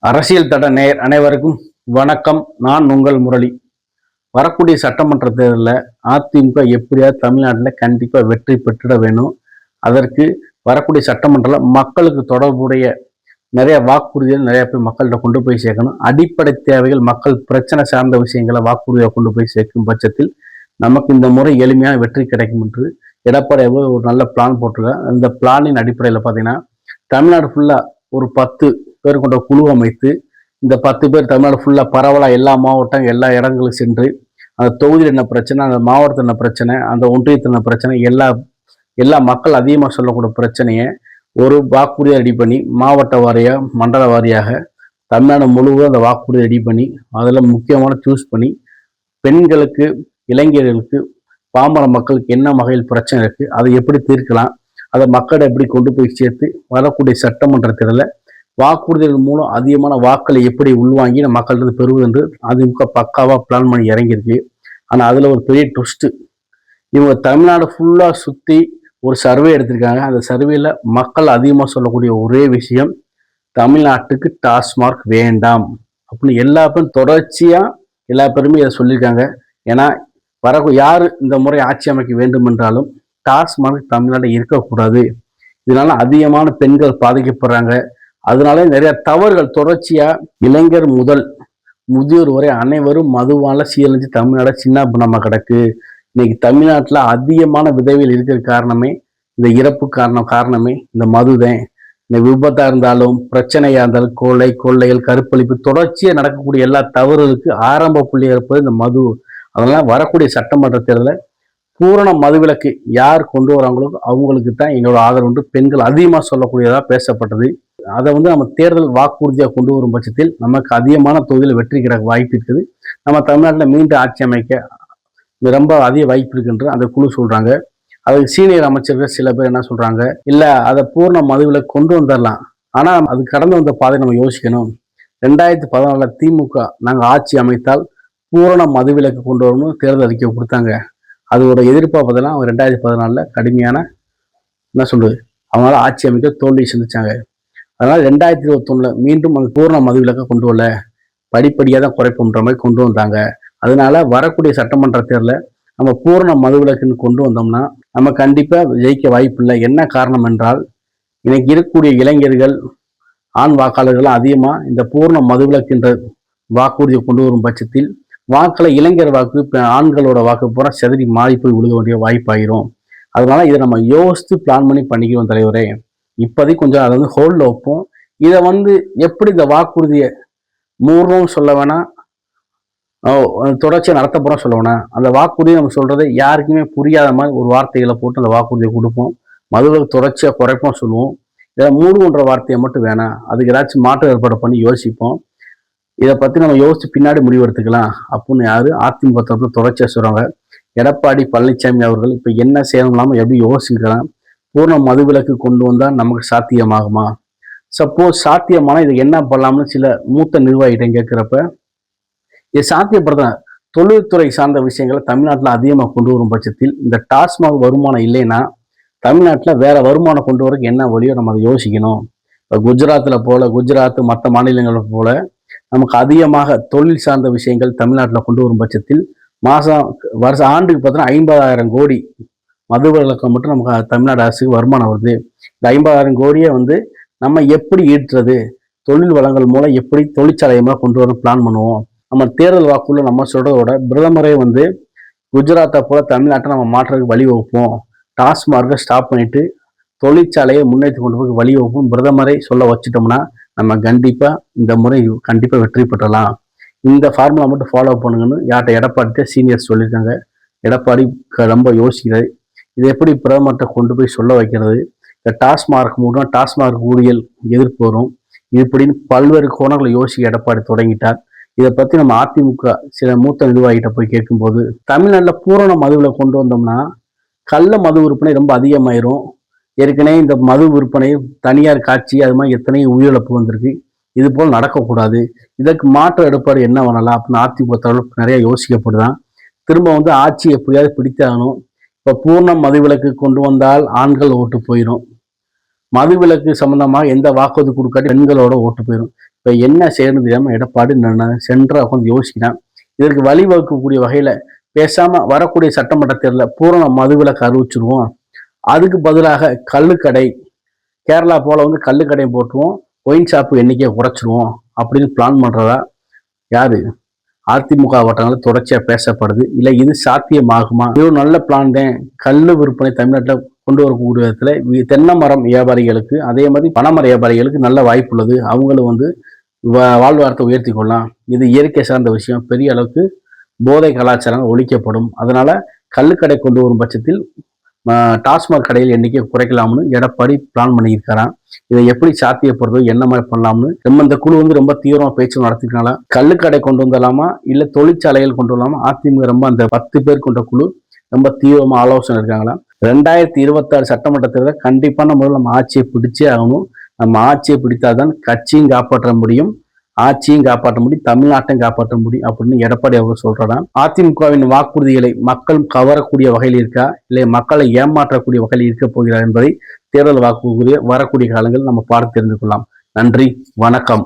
அரசியல் தட நேயர் அனைவருக்கும் வணக்கம். நான் உங்கள் முரளி. வரக்கூடிய சட்டமன்ற தேர்தலில் அதிமுக எப்படியாவது தமிழ்நாட்டில் கண்டிப்பாக வெற்றி பெற்றுட வேணும். அதற்கு வரக்கூடிய சட்டமன்றத்தில் மக்களுக்கு தொடர்புடைய நிறைய வாக்குறுதிகள் நிறைய போய் மக்கள்கிட்ட கொண்டு போய் சேர்க்கணும். அடிப்படை தேவைகள், மக்கள் பிரச்சனை சார்ந்த விஷயங்களை வாக்குறுதியாக கொண்டு போய் சேர்க்கும் பட்சத்தில் நமக்கு இந்த முறை எளிமையான வெற்றி கிடைக்கும் என்று எடப்பாடி ஒரு நல்ல பிளான் போட்டிருக்காங்க. இந்த பிளானின் அடிப்படையில் பார்த்தீங்கன்னா தமிழ்நாடு ஃபுல்லாக ஒரு 10 பேர் கொண்ட குழு அமைத்து இந்த 10 பேர் தமிழ்நாடு ஃபுல்லாக பரவலாக எல்லா மாவட்டம் எல்லா இடங்களுக்கும் சென்று அந்த தொகுதியில் என்ன பிரச்சனை, அந்த மாவட்டத்தில் என்ன பிரச்சனை, அந்த ஒன்றியத்தில் என்ன பிரச்சனை, எல்லா மக்கள் அதிகமாக சொல்லக்கூடிய பிரச்சனையை ஒரு வாக்குறுதியை ரெடி பண்ணி மாவட்ட வாரியாக மண்டல வாரியாக தமிழ்நாடு முழுவதும் அந்த வாக்குறுதியை ரெடி பண்ணி அதில் முக்கியமான சூஸ் பண்ணி பெண்களுக்கு, இளைஞர்களுக்கு, பாமர மக்களுக்கு என்ன வகையில் பிரச்சனை இருக்குது, அதை எப்படி தீர்க்கலாம், அதை மக்களை எப்படி கொண்டு போய் சேர்த்து வரக்கூடிய சட்டமன்ற தேர்தலில் வாக்குறுதிகள் மூலம் அதிகமான வாக்களை எப்படி உள்வாங்கி மக்களிடம் பெறுவது என்று அதிமுக பக்காவாக பிளான் பண்ணி இறங்கியிருக்கு. ஆனால் அதில் ஒரு பெரிய ட்விஸ்ட்டு, இவங்க தமிழ்நாடு ஃபுல்லாக சுற்றி ஒரு சர்வே எடுத்திருக்காங்க. அந்த சர்வேல மக்கள் அதிகமாக சொல்லக்கூடிய ஒரே விஷயம், தமிழ்நாட்டுக்கு டாஸ்மார்க் வேண்டாம் அப்படின்னு எல்லா பேரும் தொடர்ச்சியாக எல்லா பேருமே இதை சொல்லியிருக்காங்க. ஏன்னா யார் இந்த முறை ஆட்சி அமைக்க வேண்டும் என்றாலும் டாஸ்மார்க் தமிழ்நாட்டில் இருக்கக்கூடாது. இதனால அதிகமான பெண்கள் பாதிக்கப்படுறாங்க. அதனால நிறைய தவறுகள் தொடர்ச்சியா இளைஞர் முதல் முதியோர் வரை அனைவரும் மதுவால சீரழிஞ்சு தமிழ்நாடு சின்ன பின்னமா கிடக்கு. இன்னைக்கு தமிழ்நாட்டில் அதிகமான விதவைகள் இருக்கிற காரணமே, இந்த இறப்பு காரணமே இந்த மதுதான். இந்த விபத்தா இருந்தாலும் பிரச்சனையா இருந்தாலும் கொள்ளைகள், கருப்பளிப்பு தொடர்ச்சியா நடக்கக்கூடிய எல்லா தவறுகளுக்கு ஆரம்ப புள்ளியாக இருப்பது இந்த மது. அதனால வரக்கூடிய சட்டமன்ற தேர்தலில் பூரண மதுவிலக்கு யார் கொண்டு வராங்களோ அவங்களுக்கு தான் எங்களோட ஆதரவு பெண்கள் அதிகமாக சொல்லக்கூடியதாக பேசப்பட்டது. அதை நம்ம தேர்தல் வாக்குறுதியாக கொண்டு வரும் பட்சத்தில் நமக்கு அதிகமான தொகுதியில் வெற்றி கிட வாய்ப்பு இருக்குது. நம்ம தமிழ்நாட்டில் மீண்டும் ஆட்சி அமைக்க ரொம்ப அதிக வாய்ப்பு இருக்குன்ற அந்த குழு சொல்றாங்க. அதுக்கு சீனியர் அமைச்சர்கள் சில பேர் என்ன சொல்றாங்க, இல்ல அதை பூர்ண மதுவிலக்கு கொண்டு வந்துடலாம், ஆனா அது கடந்து வந்த பாதை நம்ம யோசிக்கணும். 2014 திமுக நாங்கள் ஆட்சி அமைத்தால் பூரண மதுவிலக்கு கொண்டு வரணும் தேர்தல் அறிக்கை கொடுத்தாங்க. அதோட எதிர்பார்ப்பதெல்லாம் அவங்க 2014 கடுமையான என்ன சொல்றது, அவங்களால ஆட்சி அமைக்க தோல்வி சந்திச்சாங்க. அதனால 2021 மீண்டும் அந்த பூர்ண மதுவிலக்கை கொண்டு வரல, படிப்படியாக தான் குறைப்புன்ற மாதிரி கொண்டு வந்தாங்க. அதனால வரக்கூடிய சட்டமன்ற தேர்தலில் நம்ம பூர்ண மதுவிலக்குன்னு கொண்டு வந்தோம்னா நம்ம கண்டிப்பா ஜெயிக்க வாய்ப்பு இல்லை. என்ன காரணம் என்றால், இன்னைக்கு இருக்கக்கூடிய இளைஞர்கள், ஆண் வாக்காளர்கள் அதிகமா இந்த பூர்ண மதுவிலக்குன்ற வாக்குறுதியை கொண்டு வரும் பட்சத்தில் வாக்களை இளைஞர் வாக்கு, ஆண்களோட வாக்கு பூரா செதறி மாறி போய் விழுக வேண்டிய வாய்ப்பாயிரும். அதனால இதை நம்ம யோசித்து பிளான் பண்ணி பண்ணிக்கிறோம் தலைவரே. இப்போதைக்கு கொஞ்சம் அதை ஹோல்டில் வைப்போம். இதை எப்படி இந்த வாக்குறுதியை மூர்வம் சொல்ல வேணாம், தொடர்ச்சியாக நடத்த போகிறோம் சொல்ல வேணாம். அந்த வாக்குறுதியை நம்ம சொல்றதை யாருக்குமே புரியாத மாதிரி ஒரு வார்த்தைகளை போட்டு அந்த வாக்குறுதியை கொடுப்போம். மதுவிலக்கு தொடர்ச்சியாக குறைப்போம் சொல்லுவோம். இதை மூடுன்ற வார்த்தையை மட்டும் வேணாம், அதுக்கு ஏதாச்சும் மாற்று ஏற்பாடு பண்ணி யோசிப்போம். இதை பற்றி நம்ம யோசிச்சு பின்னாடி முடிவெடுத்துக்கலாம் அப்படின்னு யாரு அதிமுக தரப்புல தொடர்ச்சியாக சொல்றாங்க. எடப்பாடி பழனிசாமி அவர்கள் இப்போ என்ன செய்யணும்லாம எப்படி யோசிக்கலாம், பூர்ண மதுவிலக்கு கொண்டு வந்தால் நமக்கு சாத்தியமாகுமா, சப்போஸ் சாத்தியமான இதை என்ன பண்ணலாம்னு சில மூத்த நிர்வாகிகிட்ட கேட்குறப்ப, இதை சாத்தியப்படுத்த தொழில்துறை சார்ந்த விஷயங்களை தமிழ்நாட்டில் அதிகமாக கொண்டு வரும் பட்சத்தில் இந்த டாஸ்மாக் வருமானம் இல்லைன்னா தமிழ்நாட்டில் வேற வருமானம் கொண்டு வரக்கு என்ன வழியோ நம்ம அதை யோசிக்கணும். இப்போ குஜராத் மற்ற மாநிலங்களை போல நமக்கு அதிகமாக தொழில் சார்ந்த விஷயங்கள் தமிழ்நாட்டில் கொண்டு வரும் பட்சத்தில் வருஷம் ஆண்டுக்கு பார்த்தோன்னா 50,000 கோடி மதுவிலக்கம் மட்டும் நமக்கு தமிழ்நாடு அரசுக்கு வருமானம் வருது. இந்த 50,000 கோடியை நம்ம எப்படி ஈட்டுறது, தொழில் வளங்கள் மூலம் எப்படி தொழிற்சாலை மூலம் கொண்டு வர பிளான் பண்ணுவோம். நம்ம தேர்தல் வாக்குள்ள நம்ம சொல்றதோட பிரதமரே குஜராத்தை போல தமிழ்நாட்டை நம்ம மாற்றுறதுக்கு வழி வகுப்போம், டாஸ்மார்க்கை ஸ்டாப் பண்ணிட்டு தொழிற்சாலையை முன்னேற்றி கொண்டு போய் வழி வகுப்போம் பிரதமரை சொல்ல வச்சுட்டோம்னா நம்ம கண்டிப்பா இந்த முறை கண்டிப்பா வெற்றி பெற்றலாம். இந்த ஃபார்முலா மட்டும் ஃபாலோ பண்ணுங்கன்னு யார்கிட்ட எடப்பாடி சீனியர்ஸ் சொல்லியிருக்காங்க. எடப்பாடி ரொம்ப யோசிக்கிறது, இதை எப்படி பிரதமர்கிட்ட கொண்டு போய் சொல்ல வைக்கிறது. இந்த டாஸ்மார்க் மூலம் டாஸ்மார்க் ஊழியல் எதிர்ப்பு வரும், இப்படின்னு பல்வேறு கோணங்களை யோசிக்க எடப்பாடி தொடங்கிட்டார். இதை பத்தி நம்ம அதிமுக சில மூத்த நிர்வாகிகிட்ட போய் கேட்கும்போது, தமிழ்நாட்டில் பூரண மதுவில் கொண்டு வந்தோம்னா கள்ள மது விற்பனை ரொம்ப அதிகமாயிரும். ஏற்கனவே இந்த மது விற்பனை தனியார் காட்சி அது மாதிரி எத்தனை உயிரிழப்பு வந்திருக்கு, இது போல் நடக்கக்கூடாது. இதற்கு மாற்று ஏற்பாடு என்ன பண்ணலாம் அப்படின்னு அதிமுக தரப்பு நிறைய யோசிக்கப்படுதான். திரும்ப ஆட்சி எப்படியாவது பிடித்தாகணும். இப்போ பூர்ண மதுவிலக்கு கொண்டு வந்தால் ஆண்கள் ஓட்டு போயிடும், மதுவிலக்கு சம்பந்தமாக எந்த வாக்குறுதி கொடுக்காட்டி பெண்களோட ஓட்டு போயிடும். இப்ப என்ன செய்யணும் தெரியாம எடப்பாடி சென்ற உட்காந்து யோசிக்கிறான். இதற்கு வழிவகுக்கக்கூடிய வகையில பேசாம வரக்கூடிய சட்டமன்ற தேர்தலில் பூரண மதுவிலக்கு அறிவிச்சிருவோம். அதுக்கு பதிலாக கள்ளுக்கடை கேரளா போல கள்ளுக்கடை போட்டுருவோம், ஒயின் ஷாப்பு எண்ணிக்கையை குறைச்சிருவோம் அப்படின்னு பிளான் பண்றதா யாரு அதிமுக வட்டங்களில் தொடர்ச்சியா பேசப்படுது. இல்லை இது சாத்தியமாகுமா? இது ஒரு நல்ல பிளான் தான். கள்ளு விற்பனை தமிழ்நாட்டில் கொண்டு வரக்கூடிய விதத்துல தென்னை மரம் வியாபாரிகளுக்கு அதே மாதிரி பனைமர வியாபாரிகளுக்கு நல்ல வாய்ப்பு உள்ளது. அவங்களும் வாழ்வாரத்தை உயர்த்தி கொள்ளலாம். இது இயற்கை சார்ந்த விஷயம். பெரிய அளவுக்கு போதை கலாச்சாரங்கள் ஒழிக்கப்படும். அதனால கள்ளுக்கடை கொண்டு வரும் பட்சத்தில் டாஸ்மாக் கடையில் எண்ணிக்கை குறைக்கலாம்னு எடப்பாடி பிளான் பண்ணியிருக்காராம். இதை எப்படி சாத்தியப்படுறதோ என்ன மாதிரி பண்ணலாம்னு இந்த குழு ரொம்ப தீவிரமா பேச்சு நடத்தினால கள்ளுக்கடை கொண்டு வந்துடலாமா இல்ல தொழிற்சாலைகள் கொண்டு வரலாமா? அதிமுக அந்த 10 பேர் கொண்ட குழு ரொம்ப தீவிரமா ஆலோசனை இருக்காங்களாம். 2026 சட்டமன்ற தேர்தல் கண்டிப்பான முறையில் நம்ம ஆட்சியை பிடிச்சே ஆகணும். நம்ம ஆட்சியை பிடித்தாதான் கட்சியும் காப்பாற்ற முடியும், ஆட்சியும் காப்பாற்ற முடியும், தமிழ்நாட்டையும் காப்பாற்ற முடியும் அப்படின்னு எடப்பாடி அவர்கள் சொல்றாராம். அதிமுகவின் வாக்குறுதிகளை மக்கள் கவரக்கூடிய வகையில் இருக்கா இல்லை மக்களை ஏமாற்றக்கூடிய வகையில் இருக்க போகிறார் என்பதை தேர்தல் வாக்குறுதி வரக்கூடிய காலங்கள் நம்ம பார்த்து தெரிந்து கொள்ளலாம். நன்றி, வணக்கம்.